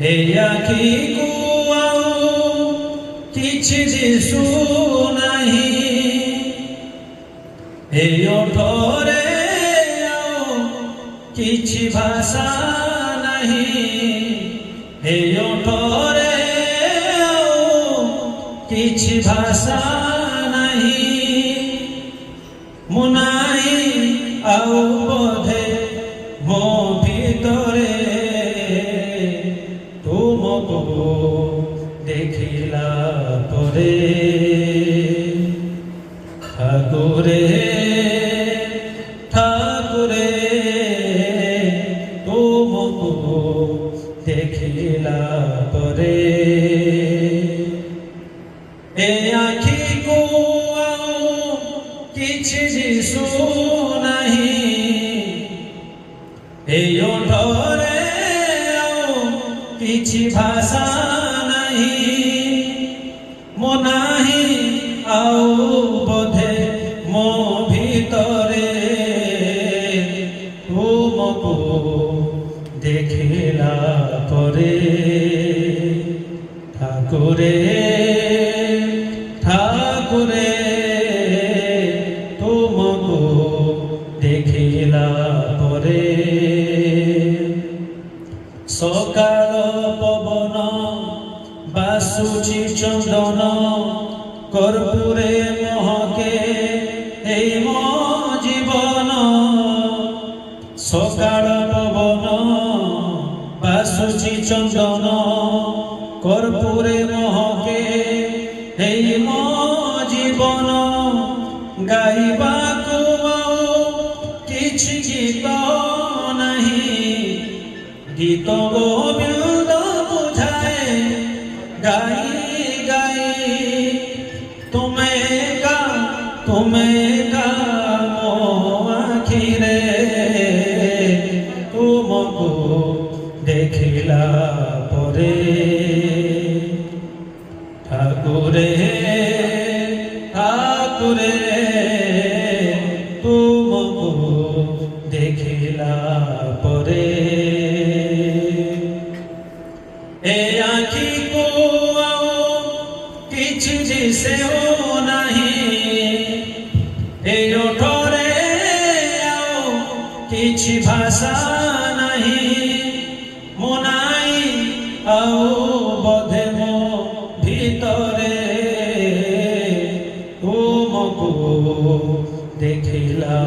ଏ ଆଖିକୁ ଆଉ କିଛି ଦିଶୁନାହିଁ, ଏ ଓଠରେ ଆଉ କିଛି ଭାଷା ନାହିଁ, ଏ ଓଠରେ ଆଉ କିଛି ଭାଷା ନାହିଁ। ମୁଁ ନାହିଁ ଆଉ ବୋଧେ ମୋ ଭିତରେ, ତୁମକୁ ଦେଖିଲା ପରେ ଠାକୁରେ ଠାକୁରେ ତୁମକୁ ଦେଖିଲା ପରେ ଏ ଆଖିକୁ ଆଉ କିଛି ଦିଶୁନାହିଁ, ଏ ଓଠରେ ଆଉ କିଛି ଭାଷା ନାହିଁ। ମୁଁ ନାହିଁ ଆଉ ବୋଧେ ମୋ ଭିତରେ, ତୁମକୁ ଦେଖିଲା ପରେ ଠାକୁରେ ଠାକୁରେ ତୁମକୁ ଦେଖିଲା ପରେ। ସକାଳ ପବନ ବାସୁଛି ଚନ୍ଦନ, କର୍ପୂରେ ମହକେ এই ମୋ ଜୀବନ। ସକାଳ ପବନ ବାସୁଛି ଚନ୍ଦନ, কর্পূরে মহকে এই ମୋ ଜୀବନ। ଗାଇବାକୁ ଆଉ କିଛି ଗୀତ ନାହିଁ, ଗୀତ ଗୋବିନ୍ଦ ବୁଝାଏ ଗାଇ ଗାଇ। ତୁମେ କା ମୋ ଆଖିରେ, ତୁମକୁ ଦେଖିଲା ପରେ ଠାକୁରେ ଠାକୁରେ ତୁମକୁ ଦେଖିଲା ପରେ ଏ ଆଖିକୁ ଆଉ କିଛି ଦିଶେଉ ନାହିଁ, ଏ ଓଠରେ ଆଉ କିଛି ଭାଷା ନାହିଁ। ମୁଁ ନାହିଁ ଆଉ ବୋଧେ ମୋ ଭିତରେ, ତୁମକୁ ଦେଖିଲା